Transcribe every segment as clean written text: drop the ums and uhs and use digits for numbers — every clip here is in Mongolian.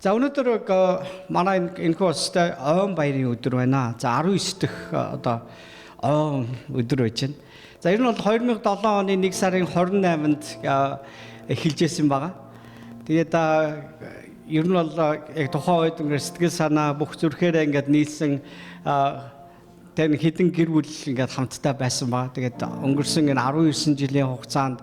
За өнөөдөр манай энэ хосттой ойн баярын өдөр байна. За 19 дахь одоо ойн өдөр байж байна. За ер нь бол 2007 оны 1 сарын 28-нд эхэлжсэн байгаа. Тэгээд ер нь бол яг тухайн үед ингээд сэтгэл санаа бүх зүрхээрээ ингээд нийлсэн тэр хэдэн гэр бүл ингээд хамтдаа байсан байгаа. Тэгээд өнгөрсөн энэ 19 жилийн хугацаанд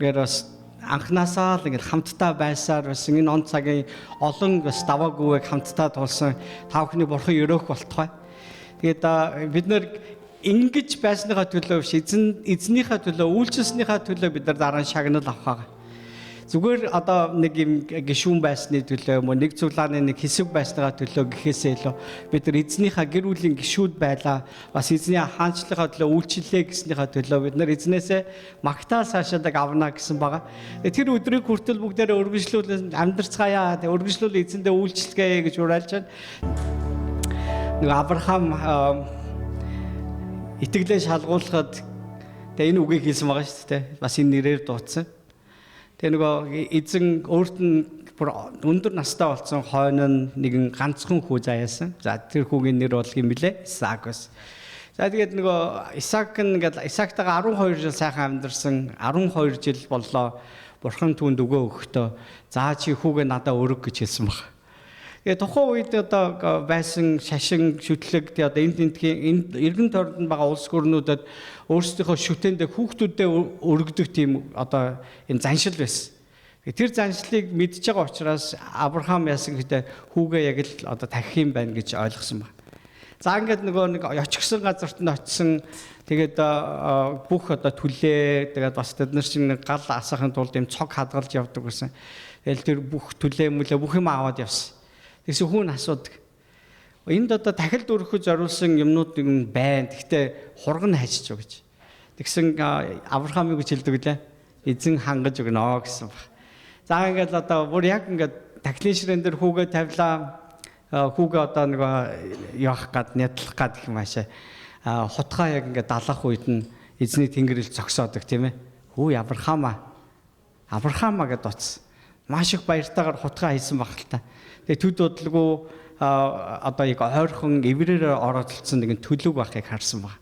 ингээд бас анхнаасаа л ингээд хамтдаа байсаар байсан энэ он цагийн олон бас даваагүйг хамтдаа тулсан та бүхний бурхан өрөөх болтугай. Тэгээд бид нэр ингэж байсныхаа төлөө биш эзнийхээ төлөө үйлчлснийхээ төлөө бид нар дараа нь шагнал авах. Зүгээр одоо нэг юм гишүүн байсны төлөө мөн нэг цуглааны нэг хэсэг байсныхаа төлөө гэхээсээ илүү бид нар эзнийхээ гэр бүлийн гишүүд байлаа. Бас эзний хаанчлалынхаа төлөө үйлчлэлээ гэснийхээ төлөө бид нар эзнээсээ магтаал цаашаадаг авна гэсэн байгаа. Тэр өдрийг хүртэл бүгдээрээ өргөжлүүлэн амьдарцгаая. Өргөжлүүл эзэндээ үйлчлэгээ гэж уриалж байна. Нэг Авраам итгэлээ шалгуулахад энэ үгийг хэлсэн байгаа шүү дээ. Бас энэ нэрээр дуудсан. Тэгээ нөгөө эзэн өөрт нь бүр өндөр настай болсон хойно нэгэн ганцхан хүү заяасан. За тэр хүүгийн нэр бол юм блэ? Исаак байсан. За тэгээд нөгөө Исаак нь ингээд Исаактайгаа 12 жил сайхан амьдарсан. 12 жил боллоо. Бурхан түүнд өгөө өгөхдөө за чи хүүгээ надад өрөг гэж хэлсэн баг. Тэгээ тухайн үед одоо байсан шашин шүтлэг тэгээ одоо энэ тентхийн эргэн тойронд байгаа улс гүрнүүдэд өөрсдийнхөө шүтээндээ хүүхдүүдэд өргөдөг тийм одоо энэ заншил байсан. Тэр заншлыг мэдж байгаа учраас Авраам яасан гэдэг хүүгээ яг л одоо тахих юм байна гэж ойлгосон байна. За ингээд нөгөө нэг очихсан газарт нь очисон тэгээд бүх одоо түлээ тэгээд бас тэд нар чинь гал асахын тулд юм цог хадгалж явдаг гэсэн. Тэгэл тэр бүх түлээ мүлээ бүх юм аваад явсан. Тэгсэн хүн асуудаг. Энд одоо дахилд өргөхөд зориулсан юмнууд нэг байна. Гэхдээ хурган хайчиж байгаа гэж. Тэгсэн Авраамыг хэлдэг лээ. Эзэн хангаж өгнө гэсэн баг. За ингээд одоо бүр яг ингээд тахилын ширээн дээр хүүгээ тавилаа. Хүүгээ одоо нэг явах гад нядлах гад гэх юм аашаа. Хутгаа яг ингээд далах үед нь эзний тэнгэрэл зогсоодог тийм ээ. Хүү Авраамаа гэдээ утсан. Маш их баяртайгаар хутгаа хийсэн баг л та. Тэгээ төд бодлого одоо яг ойрхон эврээр оролцсон нэгэн төлөв байхыг харсан баг.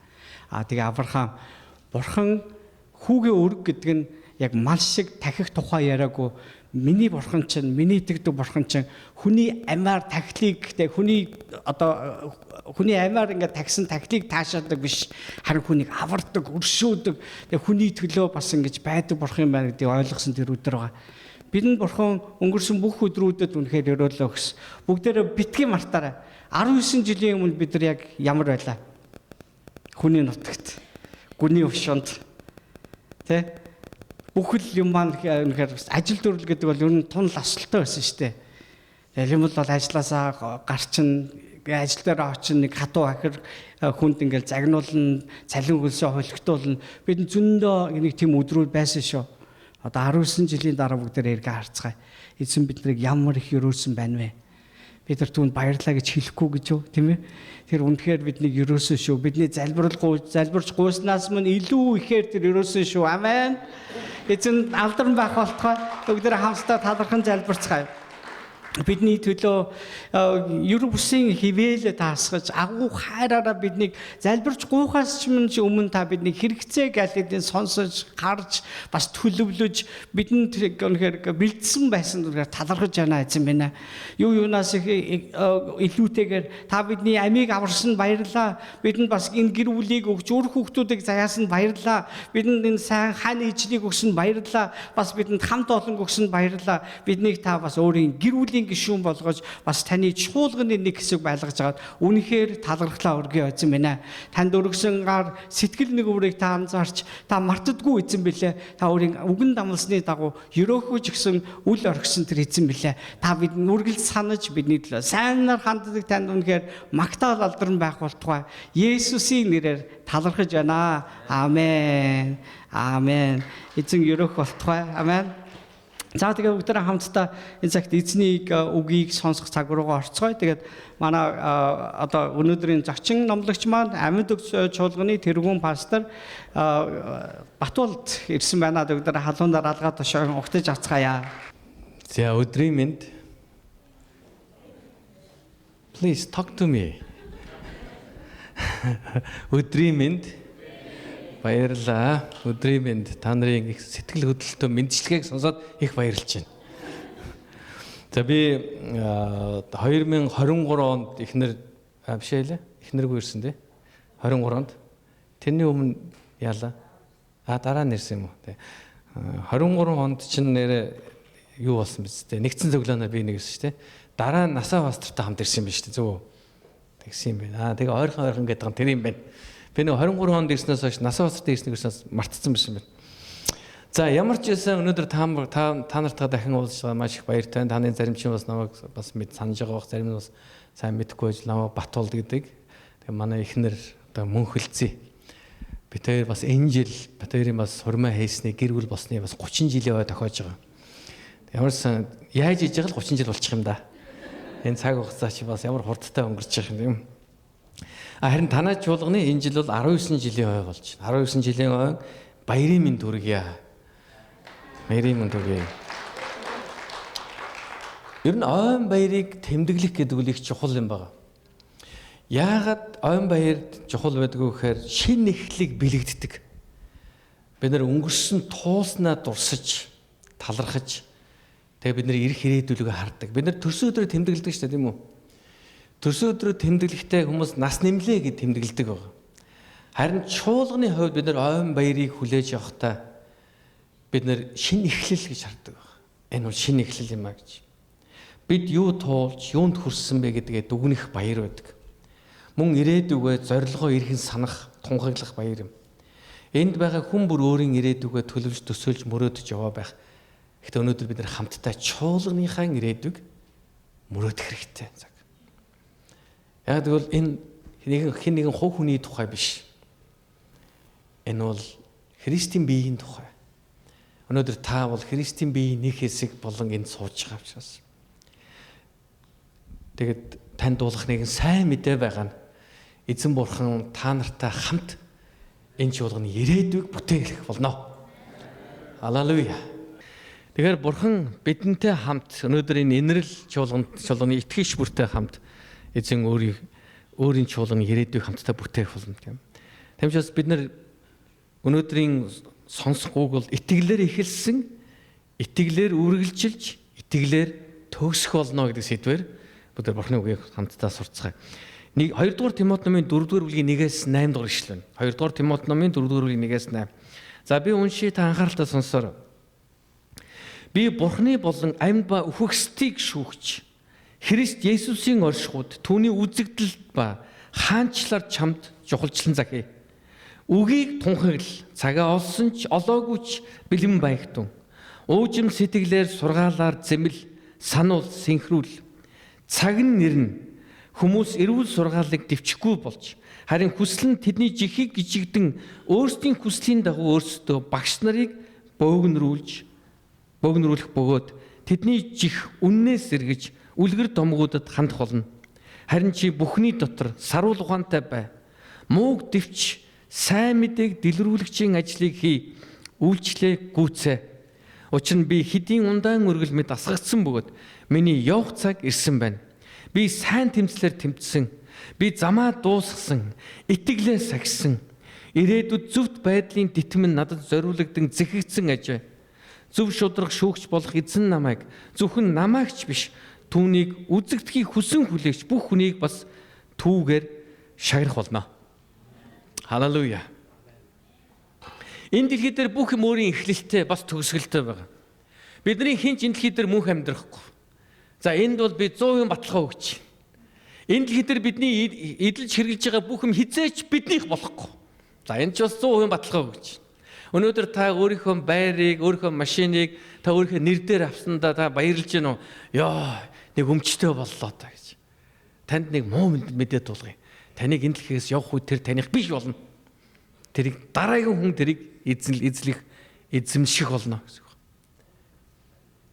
Тэгээ Авраам бурхан хүүгээ өрг гэдэг нь яг мал шиг тахих тухай яриаггүй. Миний бурхан чинь, миний итгэдэг бурхан чинь хүний амиар тахилыг тэгээ хүний амиар ингээд тагсан тахилыг таашаадаг биш. Харин хүнийг авардаг, өршөөдөг. Тэгээ хүний төлөө бас ингэж байдаг бурхан юм байна гэдгийг ойлгосон тэр өдөр байгаа. Бидэнд бурхан өнгөрсөн бүх өдрүүдэд үнэхээр өрөөлөө өгс. Бүгдээрээ битгий мартаарай. 19 жилийн өмнө бид нар яг ямар байлаа? Хүний нутагт, гүний өвшөнд. Тэ? Бүхэл юм маань үнэхээр ажил дөрвөл гэдэг бол ер нь тун ласалтай байсан шүү дээ. Тэгэл юм бол ажилласаа гарчин ажил дээр очин нэг хатуу ахир хүнд ингээл загнуулна, цалин хөлсөө холигтуулна. Бид зөндөө нэг тийм өдрүүд байсан шүү. Одоо 19 жилийн дараа бүгдээр эргээ харцгаая. Эзэн биднийг ямар их өрөөсөн байна вэ? Бид нар түүнд баярлалаа гэж хэлэхгүй гэж юу, тийм ээ? Тэр үнэхээр биднийг өрөөсөн шүү. Бидний залбирч гуйснаас мөн илүү ихээр тэр өрөөсөн шүү. Амен. Эзэн алдарн байх болтугай. Бүгдээр хамтдаа талархан залбирцгаая. Бидний төлөө ер бусын хിവэлэ таасгаж агуу хайраараа биднийг залбирч гуйхаас ч өмнө та бидний хэрэгцээ галидын сонсож харж бас төлөвлөж бидэнд үнэхээр бэлдсэн байсан үнэхээр талархаж байна эзэн минь. Юунаас их илүүтэйгээр та бидний амийг аварсан баярлаа. Бидэнд бас энэ гэр бүлийг өгч өөр хүүхдүүдийг заяасан баярлаа. Бидэнд энэ сайн хань ижлийг өгсөн баярлаа. Бас бидэнд хамт олон өгсөн баярлаа. Биднийг та бас өөрийн гэр бүлийн гишүүн болгож бас таны чуулганы нэг хэсэг байлгаж агаад үнэхээр талархлаа өргөе эзэн минь. Танд өргөсөн гар сэтгэл нэгүрийг та анзаарч та мартдаггүй эзэн билээ. Та өөрийн үгэн дамлсны дагуу өрөөхөж гисэн үл орхисон тэр эзэн билээ. Та бидний үргэлж санаж бидний төлөө сайнаар ханддаг танд үнэхээр магтаал алдарн байх болтугай. Есүсийн нэрээр талархаж байна. Амен. Амен. Эзэн өрөөх болтугай. Амен. За тэгээ бүгдээ хамтдаа энэ цагт эзний үгийг сонсох цаг руугаа орцгоё. Тэгээд манай одоо өнөөдрийн зочин номлогч маань Амьд чуулганы тэргүүн пастор Батуулд ирсэн байна. Бүгдээ халуунаар алгаад тушаан угтаж авцгаая. За өдрийн мэнд Please talk to me. Өдрийн мэнд баярлалаа. Өдрийн мэнд та нарын их сэтгэл хөдлөлтөө мэндчилгээг сонсоод их баярлж байна. За би 2023 онд эхнэр бишээлээ. Эхнэргүй ирсэн тий. 23 онд. Тэрний өмнө яалаа. Дараа нь ирсэн юм уу тий. 23 онд чинь нэрээ юу болсон биз дээ. Нэгдсэн цоглооноо би нэг ирсэн шүү дээ. Дараа нь насаа пастортай хамт ирсэн юм биш үү? Зөв. Тэгсэн юм байна. Тэгээ ойрхон гэдэг нь тэр юм байна. Би нэг 23 онд ирснээс хойш насаа пастортай ирснийг мартцсан байсан байна. За ямар ч байсан өнөөдөр та нартаа дахин уулзж байгаа маш их баяртай. Таны зарим чинь бас намайг бас мэд санаж байгаа бох, зарим нь бас сайн мэдэхгүй байж намайг Батуулд гэдэг. Тэгээ манай эхнэр одоо Мөнхөлций. Би тэр бас энэ жил батэрийн бас хурмаа хийсний гэр бүл болсны бас 30 жилийн ой тохиож байгаа. Ямарсан яаж хийж байгаа л 30 жил болчих юм да. Энэ цаг хугацаа чи бас ямар хурдтай өнгөрч байгаа юм. Харин танай чуулганы энэ жил бол 19 жилийн ой болж байна. 19 жилийн ой баярын минь төргийа. Баярын минь төргий. Ер нь ойн баярыг тэмдэглэх гэдэг үл их чухал юм байна. Яагаад ойн баярд чухал байдгүй гэхээр шин эхлэг бэлэгддэг. Бид нар өнгөрсөн тууснаа дурсаж, талархаж тэгээ бид нар ирэх ирээдүлгээ хардаг. Бид нар төрсөн өдрөө тэмдэглэдэг шүү дээ, тийм үү? Төрсөн өдрөө тэмдэглэхдээ хүмүүс нас нэмлээ гэж тэмдэглэдэг байгаа. Харин чуулганы хувьд бид нар ойн баярыг хүлээж явахдаа бид нар шин эхлэл гэж хардаг байгаа. Энэ бол шин эхлэл юм а гэж. Бид юу туулж, юунд хүрсэн бэ гэдгээ дүгнэх баяр байдаг. Мөн ирээдүгөө зорилгоо ирхэн санах, тунхаглах баяр юм. Энд байгаа хүн бүр өөрийн ирээдүгөө төлөвлөж төсөөлж мөрөөдөж яваа байх. Гэхдээ өнөөдөр бид нар хамтдаа чуулганыхаа ирээдүг мөрөөдөх хэрэгтэй. Яг тэгвэл энэ хин нэгэн хувь хүний тухай биш. Энэ бол Христийн биеийн тухай. Өнөөдөр та бол Христийн биеийн нэг хэсэг болон энд сууж байгаа учраас. Тэгэд танд дуулах нэгэн сайн мэдээ байгаа нь Эзэн Бурхан та нартай хамт энэ чуулганы ирээдүйг бүтээлэх болно. Халелуя. Тэгэхээр Бурхан бидэнтэй хамт өнөөдөр энэ инэрл чуулганы итгэж бүртэй хамт эзэн өөрийн чуулганы ирээдүйг хамтдаа бүтээх болно гэм. Тамчаас бид нар өнөөдрийн сонсох үг бол итгэлээр эхэлсэн, итгэлээр үргэлжилж, итгэлээр төгсөх болно гэдэг сэдвээр бид нар Бурханы үгийг хамтдаа сурцгаая. 2 дугаар Тимот номын 4 дугаар бүлгийн 1-ээс 8 дугаар ишлэн. 2 дугаар Тимот номын 4 дугаар бүлгийн 1-ээс 8. За би уншия та анхааралтай сонсоорой. Би Бурханы болон амьд ба үхэгсдийг шүүгч Христ Есүсийн оршихуйд түүний үзэгдэлд ба хаанчлаар чамд жухалчлан захив. Үгийг тунхагл, цагаа олсон ч олоогүй ч бэлэн байгтун. Уужим сэтгэлээр сургаалаар зэмэл, сануул, синхрүүл. Цаг нь нэрнэ. Хүмүүс эрүүл сургаалыг дэвчихгүй болж харин хүсэл нь тэдний жихийг гжигдэн өөрсдийн хүслийн дагуу өөрсдөө багш нарыг бөөгнөрүүлэх бөгөөд тэдний жих үннээс сэргэж үлгэр домгуудад хандах болно. Харин чи бүхний дотор саруул ухаантай бай. Мууг дэвч сайн мэдээг дэлгэрүүлэгчийн ажлыг хий. Үйлчлээ гүйцээ. Учир нь би хэдийн ундаан өргөл мэд асгагдсан бөгөөд миний явах цаг ирсэн байна. Би сайн тэмцлэр тэмцсэн. Би замаа дуусгасан. Итгэлээ сахисан. Ирээдүйд зөвхт байдлын дитмэн надад зориулагдсан зэхэгдсэн ажээ. Зөв шудраг шүүгч болох эзэн намайг зөвхөн намаагч биш түүнийг үзэгдэхийг хүсэн хүлээгч бүх хүнийг бас түүгээр шаграх болно. Халелуя. Энэ дэлхий дээр бүх юм өөрийн эхлэлтэй бас төгсгөлтэй байгаа. Бидний хинч энэ дэлхий дээр мөнх амьдрахгүй. За энд бол би 100% баталгаа өгч. Энэ дэлхий дээр бидний эдэлж хэрглэж байгаа бүх юм хизээч биднийх болохгүй. За энэ ч бас 100% баталгаа өгч. Өнөөдөр та өөрийнхөө байрыг, өөрийнхөө машиныг та өөрийнхөө нэр дээр авсандаа та баярлж гин үү? Йоо, нэг өмчтэй боллоо та гэж. Танд нэг муу мэдээ тулгая. Таныг энэ дэлхиээс явах үед тэр таних биш болно. Тэрийг дараагийн хүн тэрийг эзэмших болно гэсэн.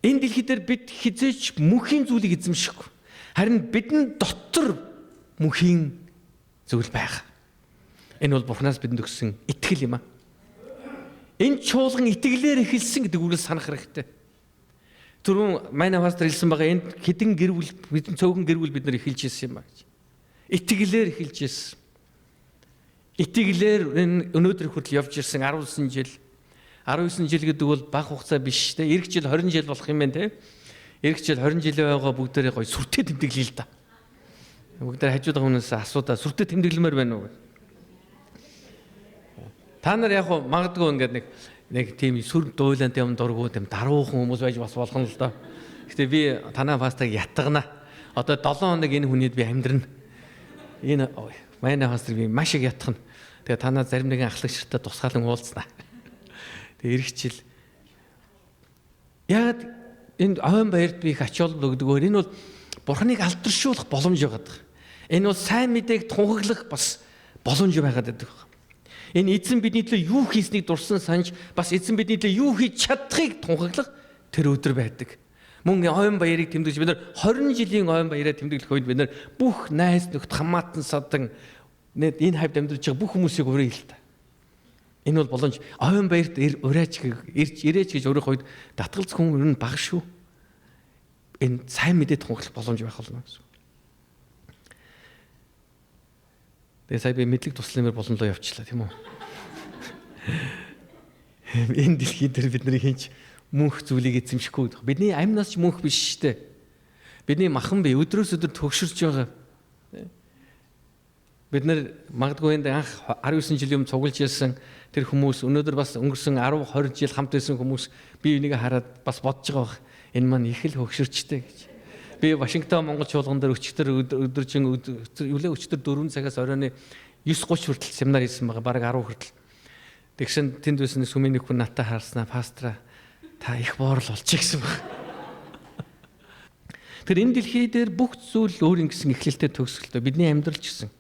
Энэ дэлхий дээр бид хизээч мөнхийн зүйлийг эзэмшихгүй. Харин бидний дотор мөнхийн зүйл байгаа. Энэ бол Бурханаас бидэнд өгсөн итгэл юм аа. Энэ чуулган итгэлээр эхэлсэн гэдэг үгээс санах хэрэгтэй. Түрүүн манай пастор хэлсэн байгаа энд хэдэн гэр бүл бидний цөөхөн гэр бүл бид нар эхэлж ирсэн юм ба гэж. Итгэлээр эхэлж ирсэн. Итгэлээр өнөөдөр хүртэл явж ирсэн 19 жил. 19 жил гэдэг бол бага хугацаа биш те. Ирэх жил 20 жил болох юм байна те. Ирэх жил 20 жилийн байгаа бүгдээрээ гоё сүртэй тэмдэглэе л да. Бүгдээр хажууд байгаа хүнээс асуудаа сүртэй тэмдэглэмээр байна уу? Та нар яг магадгүй ингээд нэг тийм сүр дуйлант юм дургуу тийм даруухан хүмүүс байж бас болох нь л доо. Гэтэ би танаа пасторыг ятгана. Одоо 7 хоног энэ хүнийд би амьдрна. Энэ манай пастор би маш их ятгана. Тэгээ танаа зарим нэгэн ахлагчтай тусгаалan уулзнаа. Тэгээ ирэх жил яг энэ ойн баярт би их ачаал өгдөгөөр энэ бол Бурхныг алдаршуулах боломж байгаа. Энэ бол сайн мэдээг тунхаглах бас боломж байгаад байдаг. Энэ эзэн бидний төлөө юу хийснийг дурсан санаж бас эзэн бидний төлөө юу хийж чадахыг тунхаглах тэр өдөр байдаг. Мөн ойн баярыг тэмдэглэж бид нар 20 жилийн ойн баяраа тэмдэглэх үед бид нар бүх найз нөхд хамаатан садан энэ хавьд амьдарч байгаа бүх хүмүүсийг урья л та. Энэ бол боломж. Ойн баярт ураач ирээч гэж өөрөх үед татгалзах хүн ер нь бага шүү. Энэ сайн мэдээ тунхаглах боломж байх болно гэсэн. Тэгээ сая би мэдлэг туслалмаар болонлоо явчлаа тийм үү? Энэ дэлхий дээр бид нарыг хинч мөнх зүйлийг эзэмшихгүй гэдэг. Бидний амнаас ч мөнх биш шүү дээ. Бидний махан бие өдрөөс өдөр төгшөрч байгаа. Бид нар магадгүй энэ анх 19 жилийн өмнө цуглаж ирсэн тэр хүмүүс өнөөдөр бас өнгөрсөн 10 20 жил хамт байсан хүмүүс би энийг хараад бас бодож байгаа бах. Энэ маань их л хөгшөрчтэй гэж. Би Вашингтон Монгол чуулган дээр өчтөр 4 цагаас оройн 9:30 хүртэл семинар хийсэн байгаа. Бараг 10 хүртэл. Тэгсэн тэнд байсан сүмийн хүн натаа харснаа пастра та их боорл болчих гэсэн баг. Тэр энэ дэлхий дээр бүх зүйл өөр ингэсэн эхлэлтэй төгсгөлтэй. Бидний амьдрал ч гэсэн.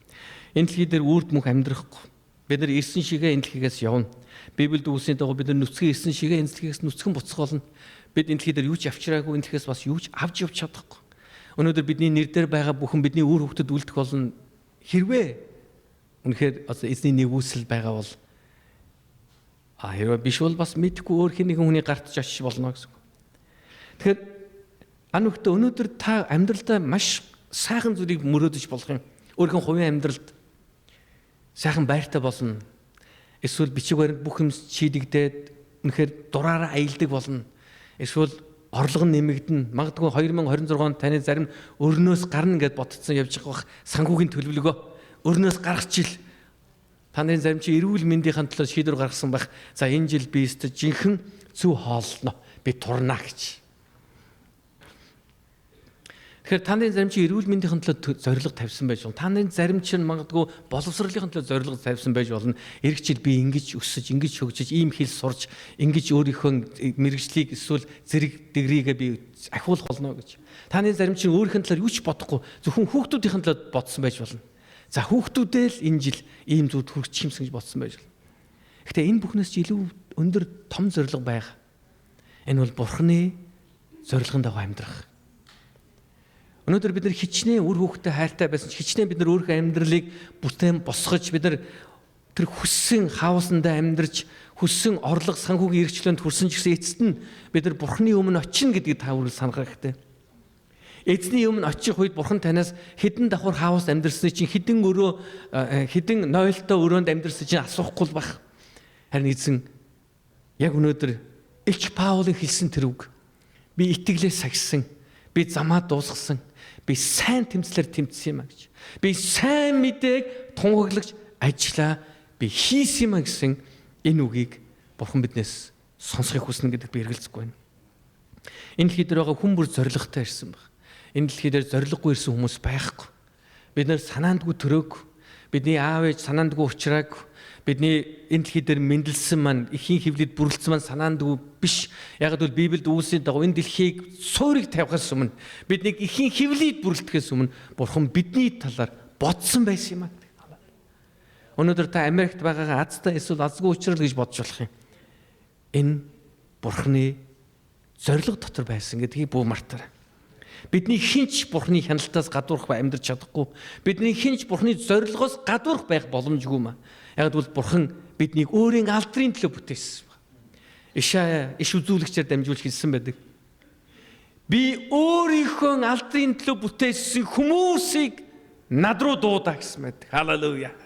Энэ дэлхий дээр үрд мөнх амьдрахгүй. Бид нар ирсэн шигээ энэ дэлхийгээс явна. Библиэд үгсийн дагуу бид нар нүцгэн ирсэн шигээ энэ дэлхийгээс нүцгэн буцах болно. Бид энэ дэлхий дээр юу ч авчираагүй, энэ дэлхийгээс бас юу ч авч явж чадахгүй. Өнөөдөр бидний нэр дээр байгаа бүхэн бидний үр хөвгөдөд үлдэх болно. Хэрвээ үнэхээр эзний нэгүсэл байгаа бол хэрвээ биш бол бас мэдхгүй өөр хин нэгэн хүний гарт очиж болно гэсэн. Тэгэхээр анөхтө өнөөдөр та амьдралдаа маш сайхан зүйлийг мөрөөдөж болох юм. Өөрийнхөө хувийн амьдралд сайхан байртай болно. Эсвэл бичиг баримт бүх юм чийдэгдээд үнэхээр дураараа аялдаг болно. Эсвэл орлого нь нэмэгдэнэ. Магадгүй 2026 онд таны зарим өрнөөс гарна гэд ботцсон явж байгаа санхүүгийн төлөвлөгөө өрнөөс гарах жил таны зарим чи эрүүл мэндийн төлөө шийдвэр гаргасан байх. За энэ жил би өстө жинхэнэ зөв хооллоно. Би турнаа гэж. Тэгэхээр таны зарим чи эрүүл мэндийн төлөө зорилго тавьсан байж болно. Таны зарим чинь магадгүй боловсролын төлөө зорилго тавьсан байж болно. Ирэх жил би ингэж өсөж, ингэж хөгжиж, ийм хэл сурч, ингэж өөрийнхөө мэрэгжлийг эсвэл зэрэг дэгрийгээ би ахиулах болно гэж. Таны зарим чинь өөрийнхөө талаар юу ч бодохгүй зөвхөн хүүхдүүдийн талаар бодсон байж болно. За хүүхдүүдээ л энэ жил ийм зүйл хүрчих юмсан гэж бодсон байж болно. Гэхдээ энэ бүхнээс ч илүү өндөр том зорилго байгаа. Энэ бол Бурхны зорилгын дагуу амьдрах. Өнөөдөр бид нар хичнээн үр хүүхдэд хайртай байсан ч хичнээн бид нар өөрийнхөө амьдралыг бүтээн босгож бид нар тэр хүссэн хаусандаа амьдарч хүссэн орлого санхүүгийн эрхчлөөнд хүрсэн ч гэсэн эцэст нь бид нар Бурхны өмнө очино гэдгийг та бүхэн санах хэрэгтэй. Эзний өмнө очих үед Бурхан танаас хэдэн давхар хаус амьдарсны чинь хэдэн нойлтой өрөөнд амьдарсны чинь асуухгүй л бах. Харин эзэн яг өнөөдөр Илч Паулын хэлсэн тэр үг. Би итгэлээс сагсан. Би замаа дуусгасан. Би сайн тэмцлэр тэмцсэн юм а гэж. Би сайн мэдээг тунхаглагч ажиллаа. Би хийсэн юм а гэсэн энэ үгийг Бурхан биднээс сонсохыг хүснэ гэдэг би эргэлзэхгүй байна. Энэ дэлхий дээр байгаа хүн бүр зоригтой ирсэн баг. Энэ дэлхий дээр зориггүй ирсэн хүмүүс байхгүй. Бид нэр санаандгүй төрөөг. Бидний аав ээж санаандгүй уучраагүй. Бидний энэ дэлхий дээр мэндэлсэн маань ихийн хөвлөд бүрлдсэн маань санаандгүй биш. Яг л Библиэд үүсэнд дагуу энэ дэлхийг суурийг тавихаас өмнө биднийг ихийн хөвлөд бүрлдэхээс өмнө Бурхан бидний талаар бодсон байсан юм аа. Өнөөдөр та Америкт байгаа азтай эсвэл азгүй уучрал гэж бодож болох юм. Энэ Бурханы зориг дотор байсан гэдгийг бүү мартаарай. Бидний хинч Бурханы хяналтаас гадуурх амьдрч чадахгүй. Бидний хинч Бурханы зорилгоос гадуурх байх боломжгүй маа. Яг л Бурхан биднийг өөрийн алдрын төлөө бүтээсэн. Иш үзүүлэгчээр дамжуулж хэлсэн байдаг. Би өөрийнхөө алдрын төлөө бүтээсэн хүмүүсийг над руу дуудаа гэсэн мэт. Халелуя.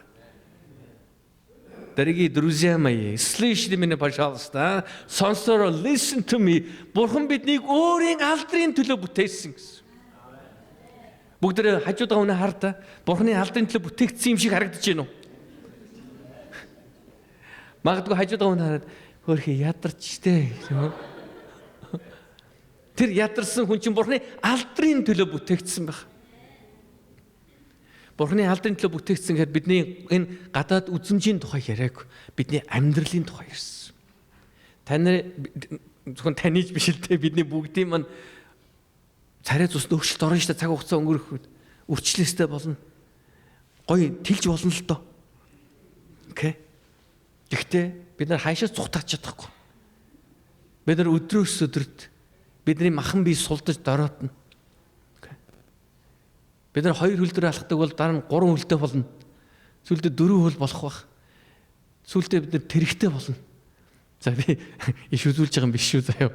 Дорогие друзья мои, слышите меня, пожалуйста. Сонсороо, listen to me. Бурхан биднийг өөрийн алдрын төлөө бүтээсэн гэсэн. Бүгдээ хажуудаа үнэ хардаа. Бурханы алдрын төлөө бүтээгдсэн юм шиг харагдаж байна уу? Магадгүй хажуудаа үнэ хараад хөөрхий ядарч штэ. Тэр ядарсан хүн чинь Бурханы алдрын төлөө бүтээгдсэн байх. Бурханы алдрын төлөө бүтээгдсэн гэхээр бидний энэ гадаад үзмжийн тухай яриаг бидний амьдралын тухай ярьсан. Зөвхөн таньж биш л те бидний бүгдийн маань царай цусны өөрчлөлт орно шүү дээ, цаг хугацаа өнгөрөх үед үрчлээстэй болно. Гоё тэлж болно л доо. Окей. Гэхдээ бид нар хаашаа цухтаач чадахгүй. Бид нар өдрөөс өдөрт бидний махан бие сулдаж дороотно. Бид нар 2 хөл дээр алхдаг бол дараа нь 3 хөлтэй болно. Сүүлдээ 4 хөл болох бах. Сүүлдээ бид нар тэрэгтэй болно. За би иш үзүүлж байгаа юм биш шүү заяа.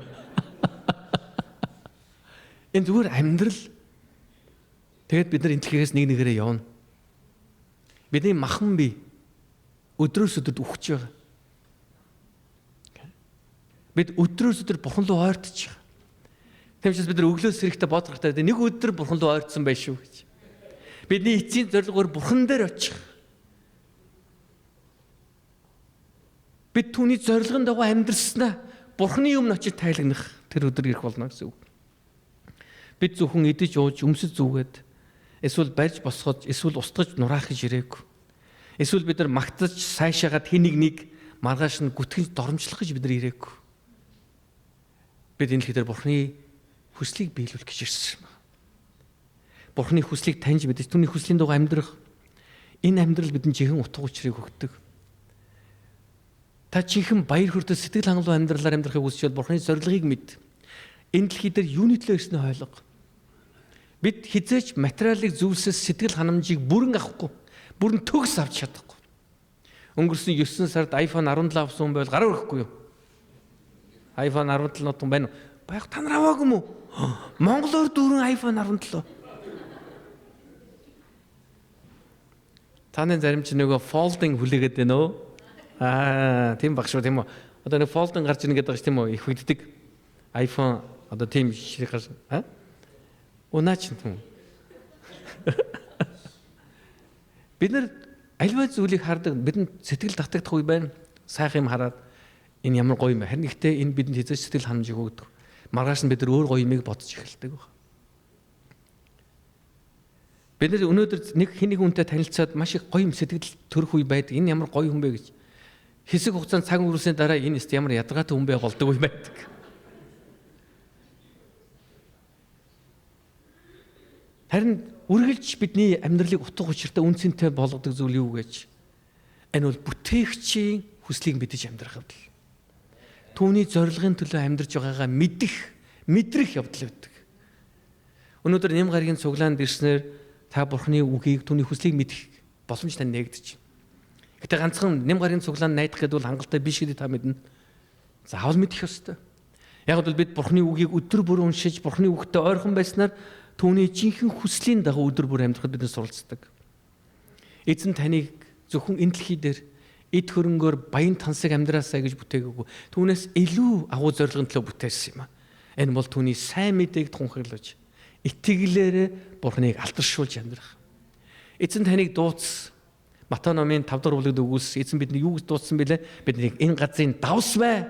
Энэ зүгээр амьдрал. Тэгээд бид нар энэ дэлхийгээс нэг нэгээрээ явна. Бидний махан бие өдрөөс өдөрт үхэж байгаа. Бид өдрөөс өдөр Бурхан руу ойртож байгаа. Тэгмээс бид нар өглөөс сэрэхтээ бодохтой нэг өдөр Бурхан руу ойртсон байх шүү гэж. Бидний эцсийн зорилгоор Бурхан дээр очих. Бид түүний зорилгын дагуу амьдрснаа Бурханы өмнө очиж тайлагнах тэр өдөр ирэх болно гэсэн үг. Бид зөвхөн идэж ууж өмсөж зүгээд эсвэл барьж босгож эсвэл устгаж нураах гэж ирээгүй. Эсвэл бид нар магтаж сайшаагаад нэг маргааш нь гүтгэж доромжлох гэж бид нар ирээгүй. Бид энэ л хэдэр Бурханы хүслийг биелүүлэх гэж ирсэн юм. Бурханы хүслийг таньж мэдэж түүний хүслийн дагуу амьдрах. Энэ амьдрал бидэнд жинхэнэ утга учирыг өгдөг. Та жинхэнэ баяр хөөртэй сэтгэл хангалуун амьдралаар амьдрахыг хүсвэл Бурханы зорилгыг мэд. Энэ дэлхий дээр юуны төлөө ирснийг ойлго. Бид хизээч материалын зүйлсээс сэтгэл ханамжийг бүрэн авахгүй, бүрэн төгс авч чадахгүй. Өнгөрсөн 9 сард iPhone 17 авсан хүн байвал гараа өрөхгүй юу? iPhone 17 нот байна уу? Баяг та нар аваагүй мүү? Монголоор дөрвөн iPhone 17. Таны зарим ч нөгөө folding хүлээгээд байна уу? Тийм баг шүү тийм үү. Одоо нэг folding гарч ийн гэдэг тийм үү? Их хүддэг iPhone одоо тийм шиг гарч унаач юм. Бид нар альва зүйлийг хардаг, бидэнд сэтгэл татагдах үе байна. Сайхан юм хараад энэ ямар гоё юм бэ? Харин ихтэй энэ бидэнд хязгаарч сэтгэл ханамжийг өгдөг. Маргааш нь бид нар өөр гоё юмыг бодож эхэлдэг баг. Бид нар өнөөдөр нэг хүнтэй танилцаад маш их гоё юм сэтгэл төрөх үе байдаг. Энэ ямар гоё хүн бэ гэж. Хэсэг хугацаанд цаг өнгөрсөний дараа энэ өст ямар ядаргаатай хүн бэ болдог үе байдаг. Харин үргэлж бидний амьдралыг утга учиртай үнцэнтэй болгодог зүйл юу гэж? Энэ бол бүтээгчийн хүслийг мэдэж амьдрах явдал. Түүний зорилгын төлөө амьдарч байгаагаа мэдрэх явдал байдаг. Өнөөдөр нэм гарагийн цуглаанд ирснээр та Бурханы үгийг түүний хүслийг мэдэх боломж тань нээгдэж байна. Гэтэ ганцхан нэм гарагийн цуглаанд найдах гэдэг бол хангалттай биш гэдгийг та мэднэ. Заавал мэдэх ёстой. Яг бол бид Бурханы үгийг өдөр бүр уншиж Бурханы үгтэй ойрхон байснаар түүний жинхэнэ хүслийн дагуу өдөр бүр амьдрахад бид суралцдаг. Эзэн таныг зөвхөн энэ дэлхий дээр эд хөрөнгөөр баян тансаг амьдраасаа гэж бүтээгээгүй. Түүнээс илүү агуу зорилгын төлөө бүтээсэн юм. Энэ бол түүний сайн мэдээг тунхаглаж, итгэлээрээ Бурханыг алдаршуулж амьдрах. Эзэн таныг дуудсан. Матай номын 5 дугаар бүлэгт өгүүлсэн. Эзэн бидний юу гэж дуудсан бэлээ? Бидний энэ газрын давс бай.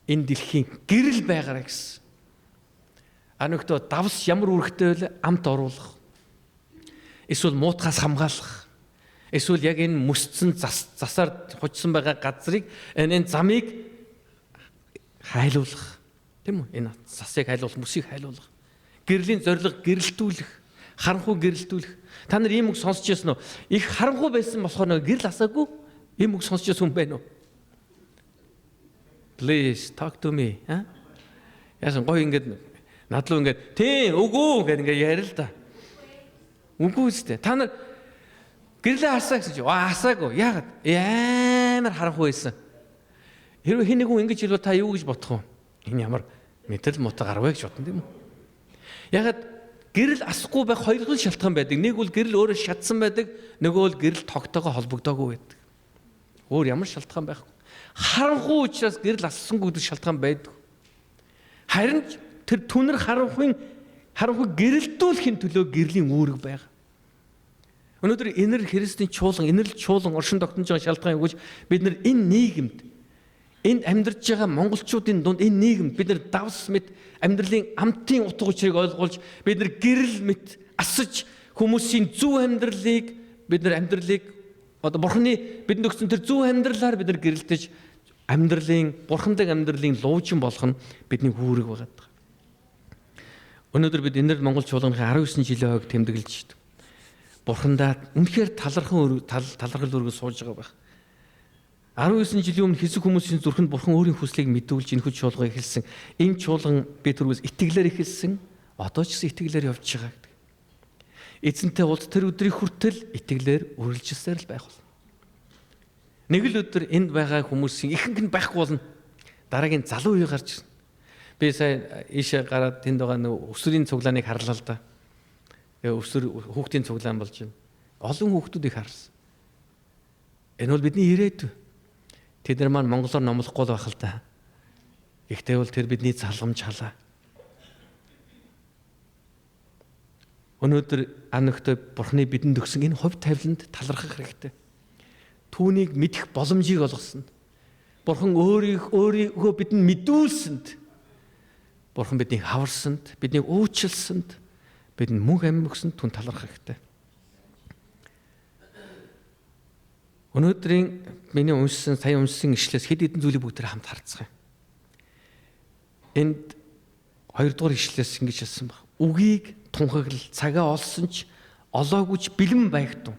Энэ дэлхийн гэрэл байгаарай гэсэн. Аногтоо давс ямар үүрэгтэй вэ? Амт оруулах. Эсвэл муутахаас хамгаалах. Эсвэл яг энэ мөсцсөн засаар хучсан байгаа газрыг энэ замыг хайлуулах. Тийм үү? Энэ засыг хайлуулах, мөсийг хайлуулах. Гэрлийн зорилго гэрэлтүүлэх, харанхуй гэрэлтүүлэх. Та нар ийм үг сонсч байсан уу? Их харанхуй байсан болохоор нэг гэрэл асаагүй ийм үг сонсч байсан хүн байна уу? Please talk to me. Яасан гоё ингэдэг надлуу ингээд тийм үгүй гэдэг ингээд ярил л да. Үгүй үстэй. Та нар гэрлээ асаа гэсэн чи асаагүй. Яагаад? Ямар харанхуй байсан. Хэрвээ хин нэг хүн ингэж хэлвэл та юу гэж бодох вэ? Энэ ямар мэдрэл муутай гарвэ гэж бодно тийм үү? Ягаад гэрэл асахгүй байх хоёр гол шалтгаан байдаг. Нэг бол гэрэл өөрөө шатсан байдаг, нөгөө бол гэрэл тогтоогоо холбогдоогүй байдаг. Өөр ямар шалтгаан байхгүй. Харанхуй учраас гэрэл ассангүй гэдэг шалтгаан байдаг. Харин тэр түнэр харанхуй гэрэлтүүлэхийн төлөө гэрлийн үүрэг байгаа. Өнөөдөр инэр Христийн чуулган, инэрл чуулган оршин тогтнож байгаа шалтгаан юу гэж бид нар энэ нийгэмд энд амьдарч байгаа монголчуудын дунд энэ нийгэмд бид нар давс мэт амьдралын амтын утга учирыг ойлгуулж бид нар гэрэл мэт асаж хүмүүсийн зөв амьдралыг бид нар амьдралыг одоо Бурхны бидэнд өгсөн тэр зөв амьдралаар бид нар гэрэлтэж амьдралын бурхандаг амьдралын луужин болох нь бидний үүрэг байгаа. Өнөөдөр бид энэр Монгол чуулганы 19 жилийн хойг тэмдэглэж байна. Бурхандаа үнэхээр талархал өргөж сууж байгаа байх. 19 жилийн өмнө хэсэг хүмүүсийн зүрхэнд Бурхан өөрийн хүслийг мэдүүлж энэхүү чуулган эхэлсэн. Энэ чуулган би түрүүс итгэлээр эхэлсэн. Одоо ч гэсэн итгэлээр явж байгаа гэдэг. Эзэнтэй уулз тэр өдрийн хүртэл итгэлээр үргэлжилсээр л байх болно. Нэг л өдөр энд байгаа хүмүүсийн ихэнх нь байхгүй болно. Дараагийн залуу үе гарч ирнэ. Би сая ийшээ гараад тэнд байгаа нэг өсвөрийн цуглааныг харлаа л да. Өсвөр хүүхдийн цуглаан болж байна. Олон хүүхдүүдийг харсан. Энэ бол бидний ирээдүй. Тэд нар маань монголоор номлохгүй байх л да. Гэхдээ бол тэр бидний залгамж халаа. Өнөөдөр анагтай Бурхны бидэнд өгсөн энэ хувь тавиланд талархах хэрэгтэй. Түүнийг мэдэх боломжийг олгосон. Бурхан өөрийгөө бидэнд мэдүүлсэнд, Бурхан биднийг хаварсанд, биднийг уучлсанд, бидэнд мөнх амь өгсөнд түн талархах хэрэгтэй. Өнөөдрийн миний сая уншсан ишлээс хэд хэдэн зүйлийг бүгд хамт харцгаая. Энд 2 дугаар ишлээс ингэж хэлсэн баг. Үгийг тунхаглал цагаа олсон ч олоогүйч бэлэн байгтун.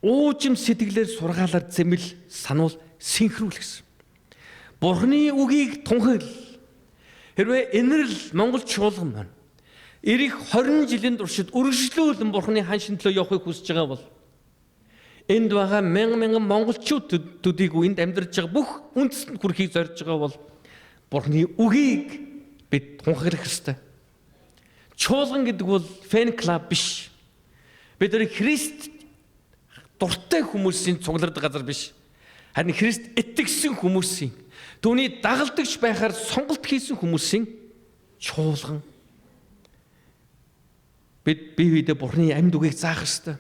Уужим сэтгэлээр сургаалаар зэмэл сануул синхрүүл гэсэн. Бурхны үгийг тунхаглал. Хэрвээ энэрл Монгол чуулган маань ирэх 20 жилийн туршид үргэлжлүүлэн Бурхны хан шинтлөө явахыг хүсэж байгаа бол энд байгаа мянган монголчууд төдийг энд амьдарч байгаа бүх үндэстэнд хүрэхийг зорж байгаа бол Бурхны үгийг бид тунхаглах ёстой. Чуулган гэдэг бол фэн клуб биш. Бид нар Христ дуртай хүмүүсийн цуглардаг газар биш. Харин Христ итгэсэн хүмүүсийн түүний дагалдагч байхаар сонголт хийсэн хүмүүсийн чуулган. Бид бие биедээ Бурхны амьд үгийг заах ёстой.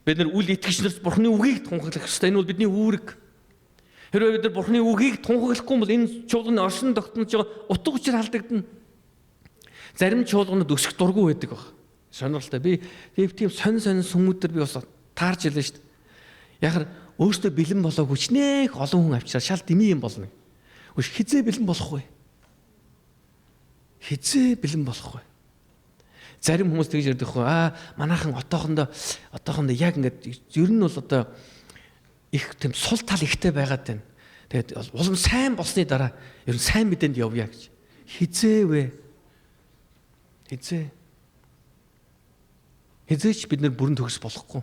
Бид нар үл итгэгч нарт Бурхны үгийг тунхаглах ёстой. Энэ бол бидний үүрэг. Хэрвээ бид нар Бурхны үгийг тунхаглахгүй бол энэ чуулганы оршин тогтнож байгаа утга учир алдагдана. Зарим чуулганууд өсөх дургүй байдаг баг. Сонирхолтой. Би тийм сонин сүмүүдээр би бас таарч илээ шүү дээ. Яхаар өөртөө бэлэн болоогүй ч нэх олон хүн авчираа шал дэмий юм болно. Үгүй хизээ бэлэн болох вэ? Хизээ бэлэн болох вэ? Зарим хүмүүс тэгж ярьдаг хөө. Манайхан отоохондоо яг ингээд ер нь бол одоо их тийм сул тал ихтэй байгаад байна. Тэгээд улам сайн болсны дараа ер нь сайн мэдээнд явъя гэж. Хизээ вэ? Хизээч бид нар бүрэн төгс болохгүй.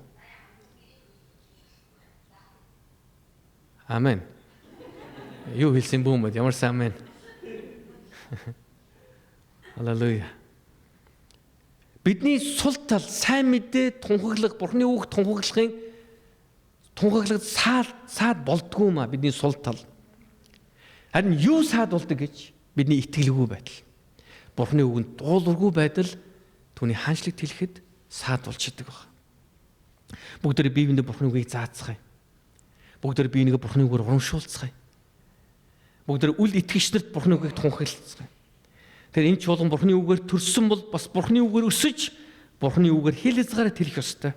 Амен. Юу хэлсэн бүү мэд ямар сайн амен. Халелуя. Бидний сул тал сайн мэдээ тунхаглах, Бурхны үг тунхаглахын саад болдгоо ма бидний сул тал. Харин юу саад болдог гэж бидний итгэлгүй байдал. Бурхны үгэнд дуулуургүй байдал түүний хаанчлалт хэлэхэд саад болчихдог баг. Бүгдээ биеиндээ Бурхны үгийг заацгаая. Бүгдээ биенийгээ Бурхны үгээр урамшуулцгаая. Бүгдээ үл итгэгч нарт Бурхны үгийг тунхаглацгаая. Тэгэхээр энэ чуулган Бурхны үгээр төрсөн бол бас Бурхны үгээр өсөж, Бурхны үгээр хэл хязгаараа тэлэх ёстой.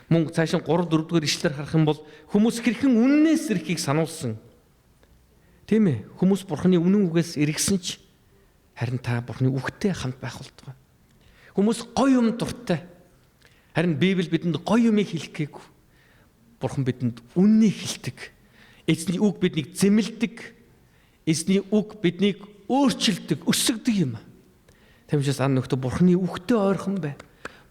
Мөн цаашаа 3-4 дугаар ишлэлээр харах юм бол хүмүүс хэрхэн үннээс ирэхийг сануулсан. Тийм ээ. Хүмүүс Бурхны үнэн үгээс эргэсэн ч харин та Бурхны үгтэй хамт байх болтугай. Хүмүүс гоё юм дуртай. Харин Библи бидэнд гоё юмыг хэлэх гээгүй. Бурхан бидэнд үннийг хэлдэг. Эзний үг биднийг зэмлдэг. Эзний үг биднийг өөрчилдөг, өсгдөг юм. Тиймээс ан нөхдөд Бурхны үгтэй ойрхон бай.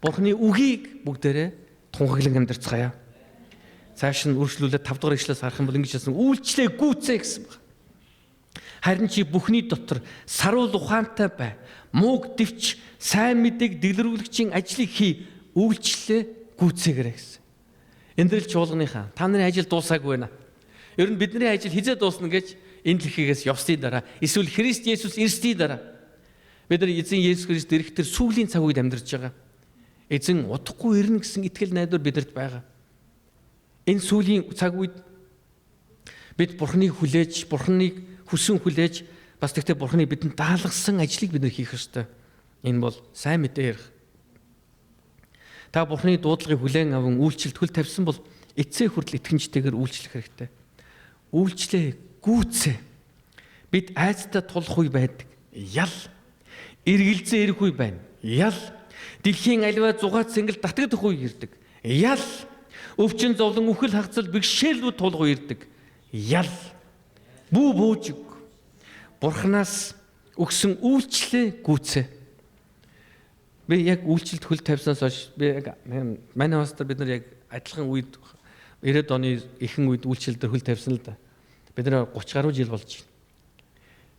Бурхны үгийг бүгдээрээ тунхаглан амьдарцгаая. Цааш нь үргэлжлүүлээд 5 дугаар ишлээс харах юм бол ингэж хэлсэн. Үйлчлээ гүйцээ гэсэн байна. Харин чи бүхний дотор саруул ухаантай бай. Мууг дэвч сайн мэдээг дэлгэрүүлэгчийн ажлыг хий. Үйлчлэлээ гүйцээгээрэй гэсэн. Эндрэл чуулганыхаа та нарын ажил дуусаагүй байна. Ер нь бидний ажил хизээ дуусна гэж энэ дэлхийгээс явсны дараа эсвэл Христ Есүс ирсний дараа бид нар эзэн Есүс Христ ирэх тэр сүүлийн цаг үед амьдарч байгаа. Эзэн удахгүй ирнэ гэсэн итгэл найдвар бидэрт байгаа. Энэ сүүлийн цаг үед бид Бурхныг хүлээж, Бурхныг хүсэн хүлээж, бас тэгтээ Бурхны бидэнд даалгасан ажлыг бид нар хийх ёстой. Энэ бол сайн мэдээ ярих. Та Бурхны дуудлагыг хүлээн аван үйлчлэлд хөл тавьсан бол эцсээ хүртэл итгэмжтэйгээр үйлчлэх хэрэгтэй. Үйлчлээ, гүйцээ. Бид айцтай тулах үе байдаг. Ял. Эргэлзээ ирэх үе байна. Ял. Дэлхийн аливаа зугаат сэнгэл татагдах үе ирдэг. Ял. Өвчин зовлон үхэл хагцал бэрхшээлүүд тулах үе ирдэг. Ял. Бүү бөөжиг. Бурханаас өгсөн үйлчлээ, гүйцээ. Би яг үйлчлэлд хөл тавьсанаас хойш би яг манай хостор бид нар яг адилхан үед 90-ад оны ихэнх үед үйлчлэлд хөл тавьсан л да. Бид нар 30 гаруй жил болж байна.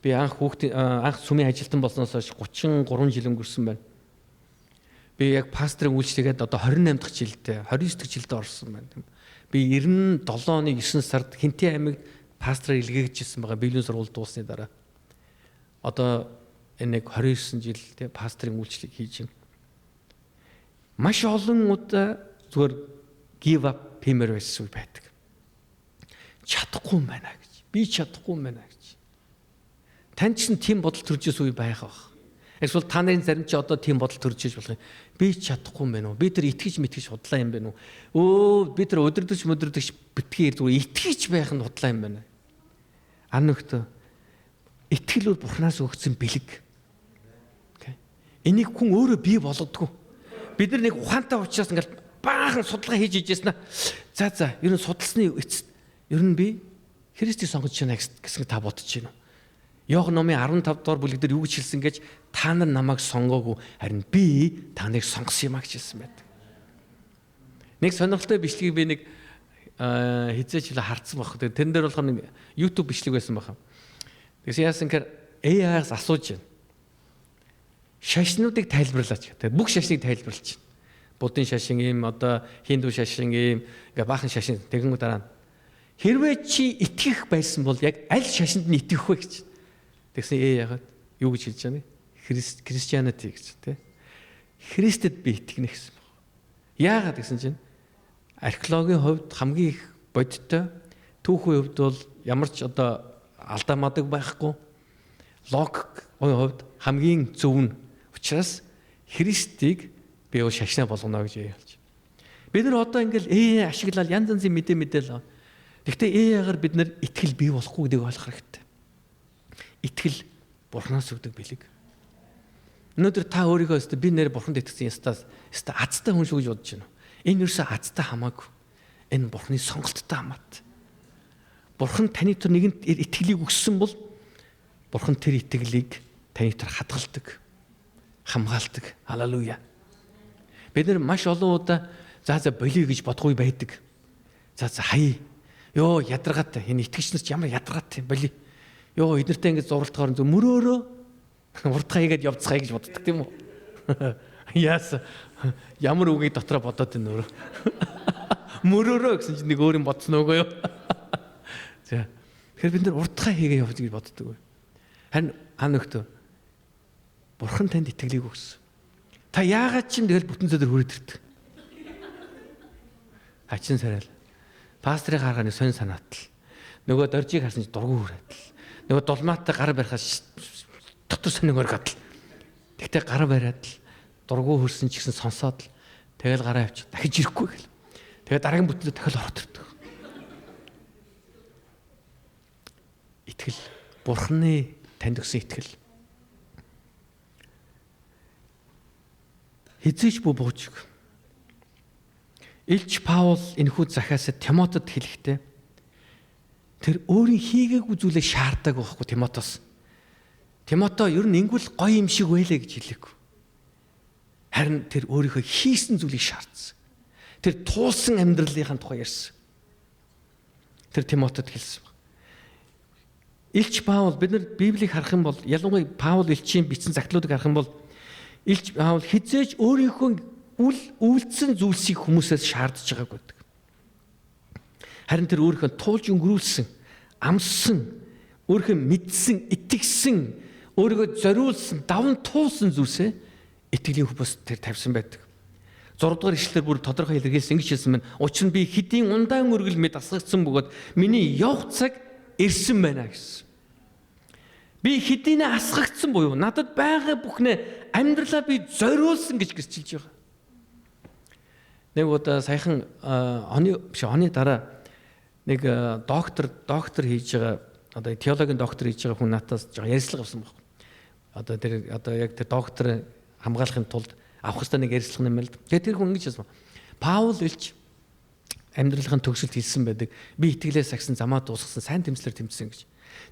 Би анх сүмийн ажилтан болсноос хойш 33 жил өнгөрсөн байна. Би яг пастрын үйлчлэгээд одоо 28 дахь жилдээ 29 дахь жилдээ орсон байна. Би 97 оны 9 сард Хинтээ аймагт пастраар илгээгдчихсэн байгаа. Библийн сургууль дуусны дараа. Одоо энэ 29 жил те пастрын үйлчлэг хийж байна. Маш олон удаа зүгээр give up пимэр байсан байдаг. Чадахгүй юм байна гэж. Би чадахгүй юм байна гэж. Тань ч тийм бодол төрж ирсэн үе байх бах. Эсвэл та нарын зарим ч одоо тийм бодол төрж иж болох юм. Би чадахгүй юм байна уу? Би тэр итгэж мэтгэж худлаа юм байна уу? Өө би тэр өдөрдөгч битгий зүгээр итгэж байх нь худлаа юм байна. Анногт итгэл бол Бурханаас өгсөн бэлэг. Энийг хүн өөрөө бий болгодгүй. Бид нар нэг ухаантай учраас ингээл баахан судалгаа хийж ижсэн. За ер нь судалсны эцэст ер нь би Христийг сонгож байна гэсэн та бодож байна уу? Иохан номын 15 дугаар бүлэг дээр юу гэж хэлсэн гэж та нар намайг сонгоогүй харин би та нарыг сонгосон юм а гэж хэлсэн байдаг. Нэг сонирхолтой бичлэгийг би нэг хизээч л харцсан баг. Тэрэн дээр болохоор нэг YouTube бичлэг байсан баха. Тэгсэн яасан гэхээр AI-аас асууж байна. Шашнуудыг тайлбарлаач гэдэг. Бүх шашныг тайлбарлаж байна. Буддын шашин ийм, одоо хинду шашин ийм, ингээ баахан шашин тэгэн дараа. Хэрвээ чи итгэх байсан бол яг аль шашинд нь итгэх вэ гэж. Тэгсэн яагаад юу гэж хэлж байгаа нэ? Christianity гэж тий. Христэд би итгэнэ гэсэн баг. Яагаад гэсэн чинь археологийн хувьд хамгийн их бодиттой, түүхийн хувьд бол ямар ч одоо алдаа мадаг байхгүй. Логикийн хувьд хамгийн зөв нь учраас Христийг би юу шашнаа болгоно гэж ярьж. Бид нар одоо ингээл ашиглал янз янзын мэдээл. Гэхдээ AI-гаар бид нар итгэл бий болохгүй гэдгийг ойлгох хэрэгтэй. Итгэл Бурханаас өгдөг бэлэг. Өнөөдөр та өөрийгөө өстө би нэр Бурханд итгэсэн ястаас өстө азтай хүн шүү гэж бодож байна. Энэ юусе азтай хамаагүй. Энэ Бурханы сонголттой хамаатай. Бурхан таны төр нэгэнт итгэлийг өгсөн бол Бурхан тэр итгэлийг таны төр хадгалдаг, хамгаалдаг. Халелуя. Бид нар маш олон удаа за болиё гэж бодгүй байдаг. За хаяа. Йоо ядаргатай. Энэ итгэгч нар ч ямар ядаргатай болиё. Йоо эднэртэй ингэж зурлахаар зөв мөрөөрөө урдгаа хийгээд явцгаая гэж боддог тийм үү? Яас ямар үгийг дотроо бодоод энэ өөрөө. Мөрөөрөө гэсэн чинь нэг өөр юм бодсон уугүй юу? За. Тэгэхээр бид нар урдгаа хийгээ явж гэж боддог. Харин аногт Бурхан танд итгэлийг өгсөн. Та яагаад ч юм тэгэл бүтэн зөдөр хүрээд ирдэг. Хачин сарай. Пастрыг харахад сонь санаатал. Нөгөө доржийг харсан чинь дургу хүрээдэл. Нөгөө долмаатай гар барихаас дотор сониг оргадл. Тэгтээ гар бариад л дургу хөрсөн ч гэсэн сонсоод л тэгэл гараа авчих. Дахиж ирэхгүй гэл. Тэгээ дараагийн бүтэлд дахиад ороод ирдэг. Итгэл Бурханы танд өгсөн итгэл. Хизээч бууж. Илч Паул энэхүү захиас Тимотед хэлэхдээ тэр өөрийн хийгээгүй зүйлээ шаарддаг байхгүй Тимотоос. Тимото ер нь ингүүл гоё юм шиг байлаа гэж хэлээгүй. Харин тэр өөрийнхөө хийсэн зүйлийг шаардсан. Тэр туулсан амьдралынхаа тухай ярьсан. Тэр Тимотед хэлсэн. Илч Паул бид нар Библийг харах юм бол ялангуяа Паул элчийн бичсэн загтлуудыг харах юм бол Илч Паул хизээж өөрийнхөө үйлдсэн зүйлсийг хүмүүсээс шаардж байгааг байдаг. Харин тэр өөрийнхөө туулж өнгөрүүлсэн, амссан, өөрийнхөө мэдсэн, итгэсэн, өөрийгөө зориулсан, даван туулсан зүйлсээ итгэлийн хөвөс тэр тавьсан байдаг. 6 дугаар ишлэлээр бүр тодорхой илэрхийлсэн ингэж хэлсэн байна. Учир нь би хэдийн ундаан өргөл мэд асгагдсан бөгөөд миний явх цаг ирсэн байна гэсэн. Би хэдийнэ асгагдсан буюу надад байгаа бүхнээ амьдралаа би зориулсан гэж гэрчилж байгаа. Нэг удаа саяхан оны дараа нэг доктор хийж байгаа одоо теологийн доктор хийж байгаа хүн надаас ярилцлага авсан байна. Одоо яг тэр доктор хамгаалахын тулд авах хэрэгтэй нэг ярилцлага юм байна л. Тэгээд тэр хүн ингэж хэлсэн. Паул илч амьдралын төгсөлд хэлсэн байдаг. Би итгэлээс агсан замаа дуусгасан сайн тэмцлэр тэмцсэн гэж.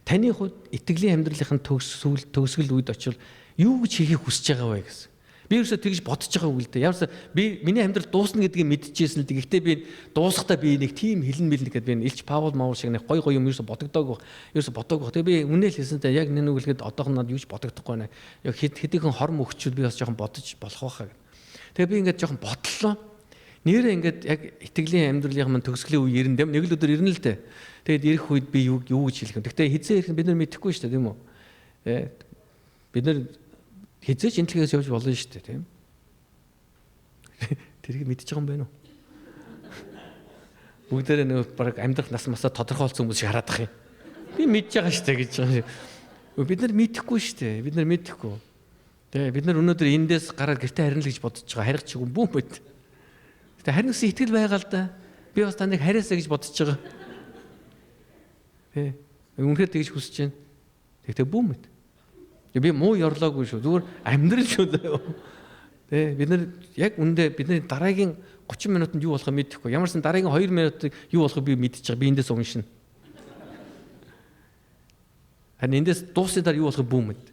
Таны хувьд итгэлийн амьдралын төгсгөл үед очивол юу гэж хийхийг хүсэж байгаа вэ гэсэн. Би ерөөсөө тэгж бодож байгаа үг л дээ. Яарсаа би миний амьдрал дуусна гэдгийг мэдчихсэн л дээ. Гэхдээ би дуусахдаа би нэг тийм хилэн мэлнэ гэдээ би илч Паул шиг нэг гой юм ерөөсөө бодогдоог. Тэгээ би үнээл хэлсэнтэй яг нэг үгэлгээд одоох нь над юуч бодогдохгүй нэ. Яг хэдийхэн хорм өгчүүд би бас жоохон бодож болох байхаа гэдэг. Тэгээ би ингээд жоохон бодлоо. Нэрээ ингээд яг итгэлийн амьдралын маань төгсгөлийн үе ирэн дэм нэг л өдөр ирнэ л дээ. Тэгээд ирэх үед би юу гэж хэлэх юм. Гэхдээ хизээ ирэх нь бид нар мэдэхгүй шүү дээ, тийм үү? Бид нар хизээч энтлэгээс явж болно шүү дээ, тийм. Тэрийг мэдчихэж байгаа юм байна уу? Бүгдээрээ нэг баг амьдрах нас масаа тодорхойлсон хүмүүс шиг хараад ах юм. Би мэдж байгаа шүү дээ гэж байгаа. Бид нар мэдэхгүй шүү дээ. Бид нар мэдэхгүй. Тэгээ бид нар өнөөдөр эндээс гараад гэртээ харина л гэж бодож байгаа. Харих чиг юм бүү мэд. Тэгээ харин гэсэн итгэл байгаа л да. Би бас таныг хариасаа гэж бодож байгаа. Үнэхээр тэгж хүсэж байна. Тэгтээ бүү мэд. Би муу ёрлоогүй шүү. Зүгээр амьдрал шүү дээ. Бид нар яг үндэ бидний дараагийн 30 минутанд юу болохыг мэдэхгүй. Ямарсан дараагийн 2 минутыг юу болохыг би мэдчихэж байгаа. Би эндээс уншина. Харин эндээс дуусны дараа юу болохыг бүү мэд.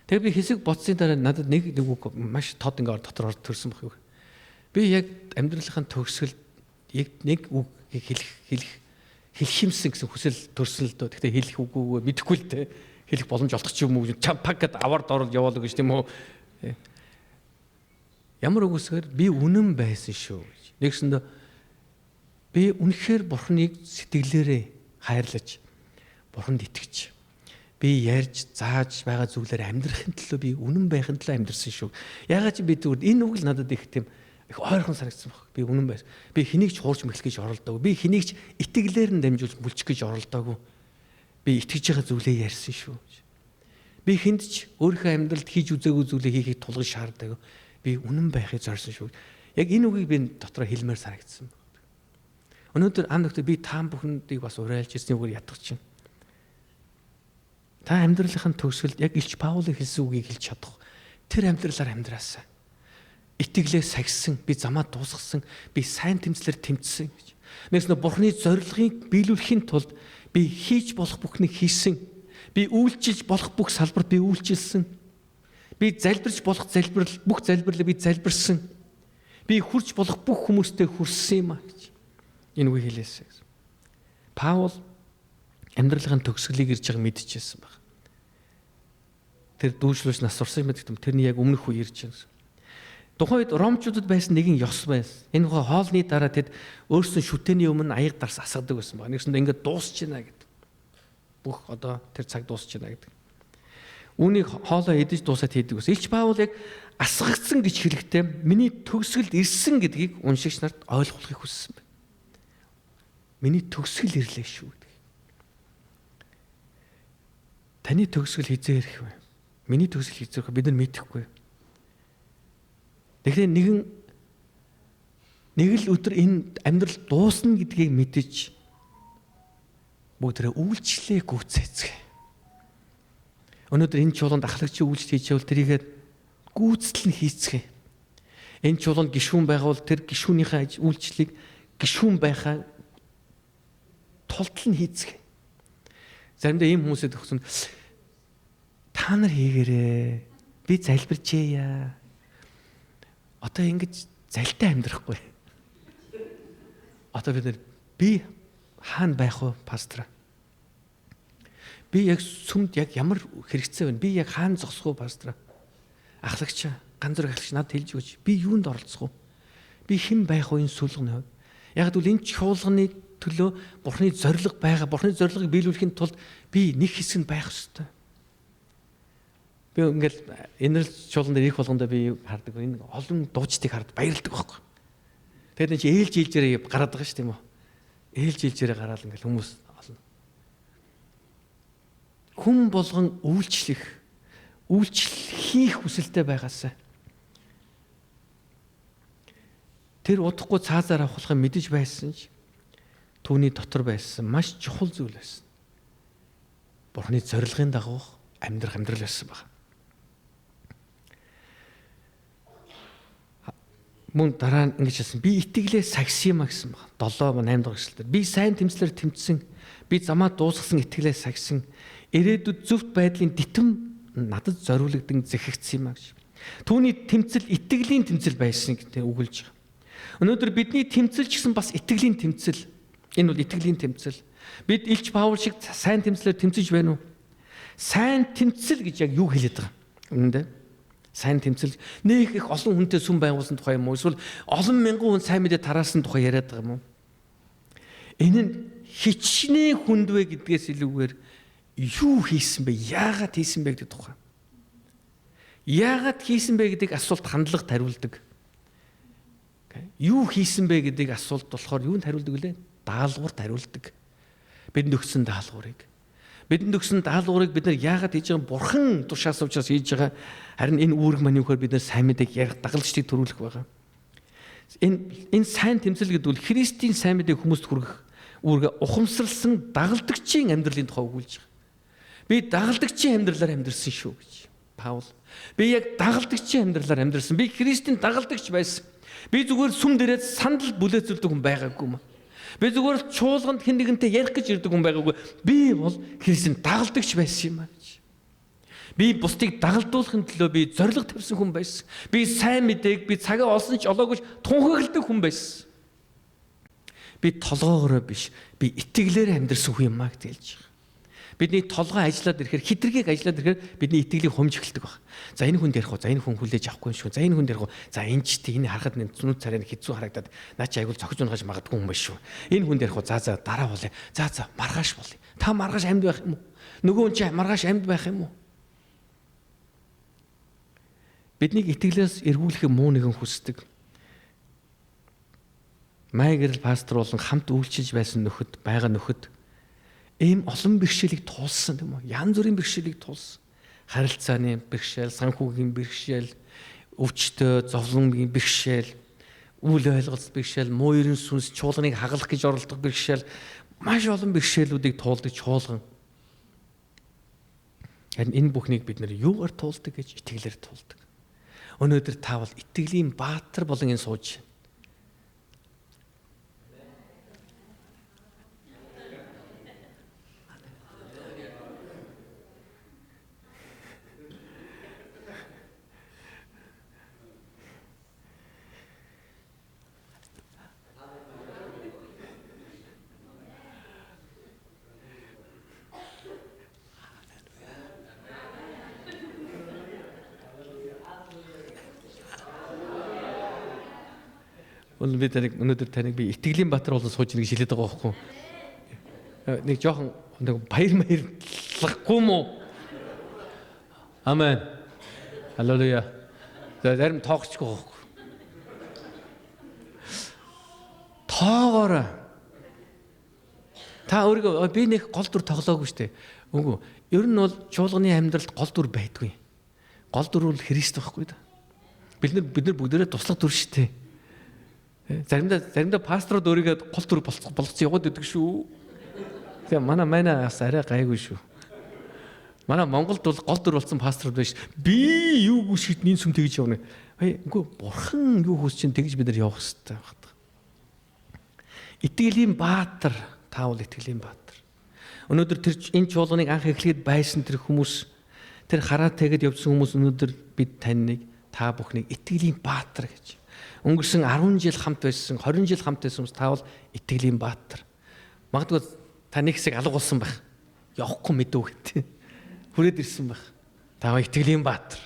Тэгээ би хэсэг бодсны дараа надад нэг үг маш тод ингээ дотор төрсөн баг юу. Би яг амьдралынхаа төгсгөлд яг нэг үг хэлэх хэмсэн гэсэн хүсэл төрсөн л дөө. Гэхдээ хэлэх үгүй мэдэхгүй л дээ. Хэлэх боломж олох ч юм уу. Чампаг гэд авард орол яваал гэж тийм үү. Ямар үгүйсгээр би үнэн байсан шүү гэж. Нэгсэндээ би үнэхээр Бурхныг сэтгэлээрээ хайрлаж, Бурханд итгэж, би ярьж, зааж байгаа зүйлээр амьдрахын төлөө би үнэн байхын төлөө амьдрсан шүү. Яагаад ч би зүгээр энэ үг л надад их тийм их ойрхон санагдсан баг. Би үнэн байсан. Би хэнийг ч хуурж мэхлэх гэж оролдоогүй. Би хэнийг ч итгэлээр нь дамжуулж бүлчих гэж оролдоогүй. Би итгэж байгаа зүйлээ ярьсан шүү. Би хэнд ч өөрийнхөө амьдралд хийж үзээгүй зүйлээ хийхийг тулгаж шаарддаг. Би үнэн байхыг зорьсон шүү. Яг энэ үгийг би дотроо хэлмээр санагдсан баг. Өнөөдөр андагт би таан бүхэндийг бас урайлж ирсний үгээр ятгах чинь. Та амьдралынхаа төгсгөлд яг Илч Паулын хэлсэн үгийг хэлж чадах. Тэр амьдралаар амьдраасаа. Итгэлээс сагсан, би замаа дуусгасан, би сайн тэмцлэр тэмцсэн гэж. Нэгс нэ Бурхны зорилгыг биелүүлэхийн тулд би хийж болох бүхнийг хийсэн. Би үйлчилж болох бүх салбарт би үйлчилсэн. Би залбирч болох бүх залбирлыг би залбирсан. Би хүрч болох бүх хүмүүстэй хүрсэн юм а гэж. Энэ үг хэлээсэй. Паул амьдралын төгсгөлийг ирж байгааг мэдчихсэн баг. Тэр дүүжлүүч нас сурсан юм гэдэг юм. Тэрний яг өмнөх үе ирж байгаа. Тухайн үед ромчуудад байсан нэгэн ёс байсан. Энэ хоолны дараа тэд өөрсдөө шүтээний өмнө аяг дарс асгадаг байсан баг. Нэгсэндээ ингээд дуусч байна гэдэг. Бүх одоо тэр цаг дуусч байна гэдэг. Үүнийг хоолоо идэж дуусаад хийдэг байсан. Илч Паул яг асгагдсан гэж хэлэхдээ миний төгсгөлд ирсэн гэдгийг уншигч нарт ойлгуулахыг хүссэн байна. Миний төгсгөл ирлээ шүү гэдэг. Таны төгсгөл хизээ ирэх вэ? Миний төгсгөл хизээ ирэх бид нар мэдэхгүй. Тэгэхээр нэг л өдөр энэ амьдрал дуусна гэдгийг мэдэж бүгдээ үйлчлээ гүйцээцгээ. Өнөөдөр энэ чуулганд ахлагчийн үйлчлэл хийж байвал тэрийгээ гүйцэтгэл нь хийцгээ. Энэ чуулганд гишүүн байгаа бол тэр гишүүнийхээ үйлчлэлийг гишүүн байхаа тултал нь хийцгээ. Заримдаа ийм хүмүүсэд өгсөн та нар хийгээрээ би залбирчээ яа. Одоо ингэж залтай амьдрахгүй. Одоо бид хаана байх вэ, пастор? Би яг сүмд яг ямар хэрэгцээ байна? Би яг хаана зогсох уу пастор? Ахлагч, ганц зэрэг ахлагч надад хэлж өгөөч. Би юунд оролцох уу? Би хэн байх вэ энэ суулганы хувьд? Яг л энэ чуулганы төлөө Бурхны зориг байгаа. Бурхны зорилгыг биелүүлэхийн тулд би нэг хэсэг нь байх ёстой. Би ингээл энэ л чуулган дээр их болгондоо би хардаг. Энэ олон дуучдыг хараад баярлдаг байхгүй. Тэгээд энэ чи ээлж ээлжээрээ гараад байгаа шүү тийм үү? Ээлж ээлжээрээ гараад ингээл хүмүүс олно. Хүн болгон үйлчлэх хийх хүсэлтэй байгаасаа. Тэр удахгүй цаазаар авахлахыг мэдэж байсан ч түүний дотор байсан маш чухал зүйл байсан. Бурхны зорилгын дагуу амьдрал байсан байна. Мөн дараа нь ингэж хэлсэн. Би итгэлээ сагсан юм гэсэн байна. 7 8 дахь эшлэлээр би сайн тэмцлэр тэмцсэн. Би замаа дуусгасан итгэлээ сагсан. Ирээдүйд зөвхт байдлын дитэм надад зориулагдсан зэхэгдсэн юм а гэж. Түүний тэмцэл итгэлийн тэмцэл байсан гэдэг үгэлж байгаа. Өнөөдөр бидний тэмцэл ч гэсэн бас итгэлийн тэмцэл. Энэ бол итгэлийн тэмцэл. Бид Илч Паул шиг сайн тэмцлээр тэмцэж байна уу? Сайн тэмцэл гэж яг юу хэлээд байгаа юм бэ? Сайн тэмцэл нэг их олон хүнтэй сүм байгуулсан тухай юм уу? Эсвэл олон мянган хүн сайн мэдээ тараасан тухай яриад байгаа юм уу? Энэ нь хичнээн хүндвэ гэдгээс илүүгээр юу хийсэн бэ? Яагаад хийсэн бэ гэдэг тухай. Яагаад хийсэн бэ гэдэг асуулт хандлага тариулдаг. Юу хийсэн бэ гэдэг асуулт болохоор юунд хариулдаг вэ? Даалгавар тариулдаг. Бидэнд өгсөн даалгаврыг. Бидэнд өгсөн даалгаврыг бид нар яагаад хийж байгаа? Бурхан тушаас учраас хийж байгаа. Харин энэ үүрэг маань юухаар бид нар сайн мэдээг ярих дагалжтыг төрүүлэх байгаа. Энэ сайн тэмцэл гэдэг бол Христийн сайн мэдээг хүмүүст хүргэх үүргээ ухамсарлсан дагалдагчийн амьдралын тухай өгүүлж байгаа. Би дагалдагчийн амьдралаар амьдрсан шүү гэж. Паул. Би яг дагалдагчийн амьдралаар амьдрсан. Би Христийн дагалдагч байсан. Би зүгээр сүм дээрээ сандал бүлээцүүлдэг хүн байгаагүй юм. Би зүгээр чуулганд хэн нэгэнтэй ярих гэж ирдэг хүн байгаагүй. Би бол Христийн дагалдагч байсан юм аа гэж. Би бусдыг дагалдуулахын төлөө би зориг тавьсан хүн байсан. Би сайн мэдээг би цагаа олсон ч олоогүй тунхагладаг хүн байсан. Би толгоогоороо биш, би итгэлээр амьдрсан хүн юм аа гэж хэлж байгаа. Бидний толгой ажиллаад ирэхээр хитргийг ажиллаад ирэхээр бидний итгэлийг хомж эхэлдэг баг. За энэ хүнд ярих уу? За энэ хүн хүлээж авахгүй юм шүү. За энэ хүнд ярих уу? За энэ ч тийм харахад зүнүүд царайг хэцүү харагдаад наа чи айгуул зохиж унгаж магадгүй юм байна шүү. Энэ хүнд ярих уу? За дараа болъё. За маргааш болъё. Та маргааш амьд байх юм уу? Нөгөө хүн чи маргааш амьд байх юм уу? Бидний итгэлээс эргүүлэх муу нэгэн хүсдэг. Майгэрл пастор болон хамт үйлчилж байсан нөхөд байгаа нөхөд ийм олон бэрхшээлийг туулсан тийм үү? Янз бүрийн бэрхшээлийг туулсан. Харилцааны бэрхшээл, санхүүгийн бэрхшээл, өвчтөй, зовлонгийн бэрхшээл, үйл ойлголт бэрхшээл, муу ерэн сүнс, чуулганыг хагалах гэж оролдох бэрхшээл, маш олон бэрхшээлүүдийг туулдаг чуулган. Харин энэ бүхнийг бид нэр юугаар туулдаг гэж итгэлээр туулдаг. Өнөөдөр та бол итгэлийн баатар болон энэ сууж байна. Өнөөдөр таныг би итгэлийн баатар болон сууж нэг шилээд байгаа байхгүй. Нэг жоохон нэг баярлахгүй юм уу? Амен. Халелуя. Зарим тоогчгүй байхгүй. Тоогоорой. Та өөрийгөө би нэг гол дүр тоглоогүй шүү дээ. Үгүй. Ер нь бол чуулганы амьдралд гол дүр байдгүй. Гол дүр бол Христ байхгүй да. Бид нар бүгдээрээ туслах дүр шүү дээ. Заримдаа пасторууд өөрийгөө гол дүр болгоцсон яваад идэг шүү. Тэгээ манайнаас арай гайгүй шүү. Манай Монголд бол гол дүр болсон пасторууд байж би юу гүшгтний сүм тэгж явна. Үгүй бурхан юу хүсэж чинь тэгж бид нар явах хэрэгтэй байна. Итгэлийн баатар, таавал итгэлийн баатар. Өнөөдөр тэр энэ чуулганыг анх эхлэхэд байсан тэр хүмүүс, тэр хараатэйгэд явсан хүмүүс өнөөдөр бид таныг та бүхнийг итгэлийн баатар гэж. Өнгөрсөн 10 жил хамт байсан, 20 жил хамт байсан хүмүүс таавал итгэлийн баатар. Магадгүй та нэг хэсэг алга болсон байх. явахгүй мэдв гэдэг. Хүрээд ирсэн байх. Та итгэлийн баатар.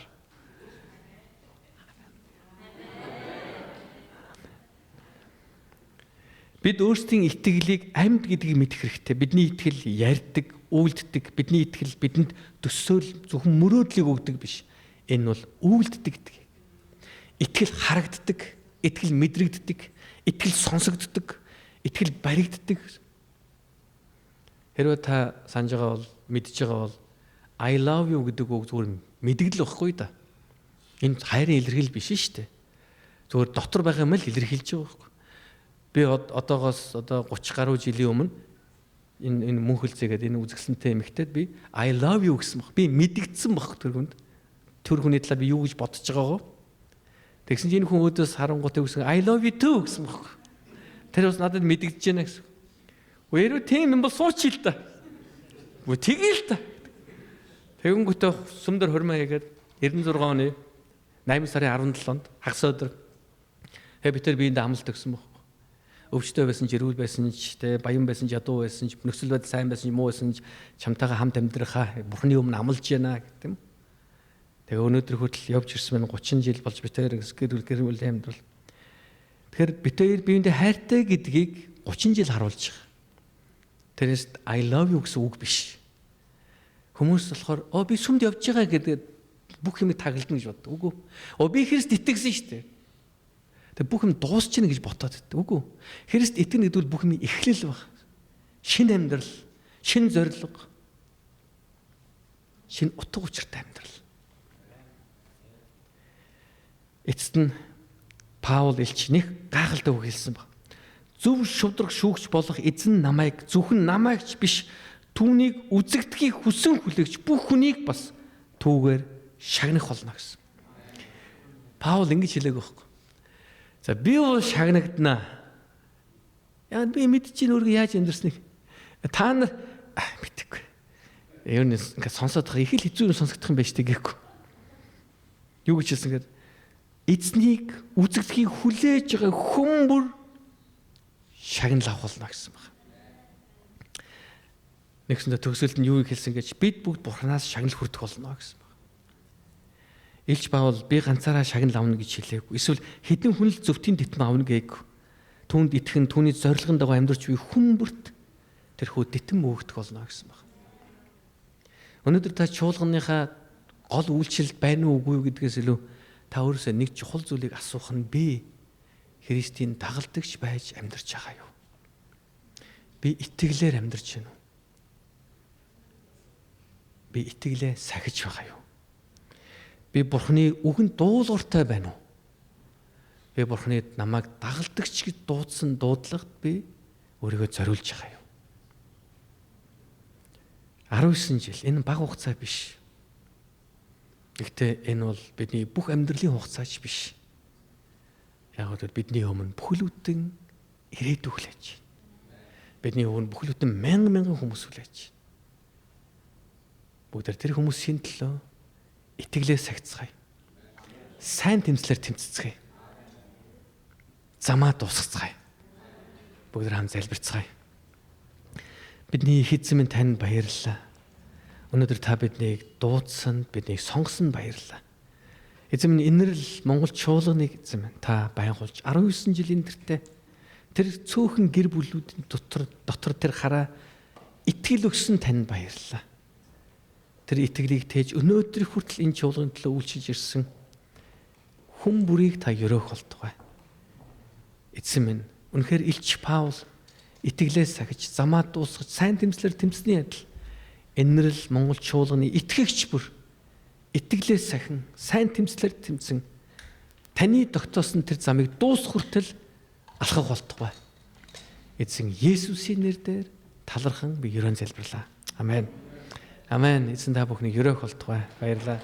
Бид өөрсдийн итгэлийг амьд гэдгийг мэдэх хэрэгтэй. Бидний итгэл ярьдаг, үйлддэг. Бидний итгэл бидэнд төсөөл зөвхөн мөрөөдлийг өгдөг биш. Энэ бол үйлддэг. Итгэл харагддаг, итгэл мэдрэгддэг, итгэл сонсогддог, итгэл баригддаг. Хэрвээ та санаж байгаа бол мэдж байгаа бол I love you гэдэг үг зүгээр мэдгэл байхгүй да. Энэ хайрын илэрхийлэл биш шүү дээ. Зүгээр дотор байгаа юм л илэрхийлж байгаа байхгүй. Би одоогоос 30 гаруй жилийн өмнө энэ мөнхөлцөөгээд энэ үзэсгэлэнтэй эмэгтэйд би I love you гэсэн баг. Би мэдгдсэн баг тэр хүнд. Тэр хүний талаар би юу гэж бодож байгаагаа. Тэгсэн чинь энэ хүн өөдөөс харангуут өгсөн I love you too гэсэн баг. Тэр бас надад мэдгдэж байна гэсэн. Үерөө тийм юм бол сууч хэл та. Үгүй тэгэл та. Тэгэнгүүтээ сүмдэр хормоо хийгээд 96 оны 8 сарын 17-нд хагас өдөр бид тэр биендээ амлалт өгсөн баг. Өвчтөй байсан ч, эрүүл байсан ч, баян байсан ч, ядуу байсан ч, нөхцөл байдал сайн байсан ч, муу байсан ч чамтайгаа хамт амьдрахаа Бурхны өмнө амлаж байна гэдэг юм. Тэгээ өнөөдөр хүртэл явж ирсэн байна 30 жил болж битээр гэр бүл амьдрал. Тэгэхээр битээр биендээ хайртай гэдгийг 30 жил харуулж байгаа. Тэрээс I love you гэсэн үг биш. Хүмүүс болохоор би сүмд явж байгаа гэдэг бүх юм таглална гэж боддог. Үгүй. Би Христ итгэсэн шүү дээ. Тэг бүх юм дуусчихна гэж ботоод байдаг. Үгүй. Христ итгэнэ гэдэг бол бүх юм эхлэл баг. Шинэ амьдрал, шинэ зорилго, шинэ утга учиртай амьдрал. Эцэст нь Паул элч нэг гайхалтай үг хэлсэн баг. Зөв шудраг шүүгч болох эзэн намайг зөвхөн намайгч биш түүнийг үзэгдэхийг хүсэн хүлээгч бүх хүнийг бас түүгээр шагнах болно гэсэн. Паул ингэж хэлээг байхгүй. За би бол шагнагдана. Яа би мэдчихээн өөрөө яаж амьдрсныг. Та нар мэдээгүй. Ер нь ингээд сонсоод байгаа их л хэцүү юм сонсогдох юм байна шүү дээ гэхгүй. Юу гэж хэлсэн гээд эзнийг үзэгдэхийг хүлээж байгаа хүн бүр шагнал авах болно гэсэн байна. Нэгсэндээ төгсөлд нь юу хэлсэн гэж бид бүгд Бурханаас шагнал хүртэх болно гэсэн байна. Илч Паул би ганцаараа шагнал авна гэж хэлээгүй. Эсвэл хэдэн хүн л зөвтийн титм авна гээгүй. Түүнд итгэн түүний зорилгын дагуу амьдрч буй хүн бүрт тэрхүү титм өгөх болно гэсэн байна. Өнөөдөр та чуулганыхаа гол үйлчлэлд байна уу үгүй юу гэдгээс илүү та өөрөөсөө нэг чухал зүйлийг асуух нь би Христийн дагалдагч байж амьдарч байгаа юу? Би итгэлээр амьдарч байна уу? Би итгэлээ сахиж байгаа юу? Би Бурхны үгэнд дуулууртай байна уу? Би Бурхны намайг дагалдагч гэж дуудсан дуудлагад би өөрийгөө зориулж байгаа юу? 19 жил энэ бага хугацаа биш. Гэхдээ энэ бол бидний бүх амьдралын хугацаач биш. Яг л бидний өмнө бүхлүүдэн ирээдүй хүлээж байна. Бидний өмнө бүхлүүдэн мянган хүмүүс хүлээж байна. Бүгд тэр хүмүүсийн төлөө итгэлээ сахицгаая. Сайн тэмцлэр тэмцэцгаая. Замаа дуусгацгаая. Бүгд хамт залбирцгаая. Бидний их эзэн минь танд баярлалаа. Өнөөдөр та биднийг дуудсан, биднийг сонгосон баярлалаа. Эзэн минь инэрл Монгол чуулганыг эзэн минь та байнхуулж 19 жилийн тэртээ тэр цөөхөн гэр бүлүүдийн дотор тэр хараа итгэл өгсөн танд баярлалаа. Тэр итгэлийг тээж өнөөдөр хүртэл энэ чуулганы төлөө үйлчилж ирсэн хүн бүрийг та өрөөх болтугай. Эзэн минь үнэхээр Илч Паул итгэлээ сахиж замаа дуусгаж сайн тэмцлэр тэмцсэний адил энэрл Монгол чуулганы итгэгч бүр итгэлээ сахин сайн тэмцлэр тэмцэн таны тогтоосон тэр замыг дуусах хүртэл алхах болтугай. Эзэн Есүсийн нэрээр талархан би ерөн залбирлаа. Амен. Амен. Эзэн та бүхнийг өрөөх болтугай. Баярлалаа.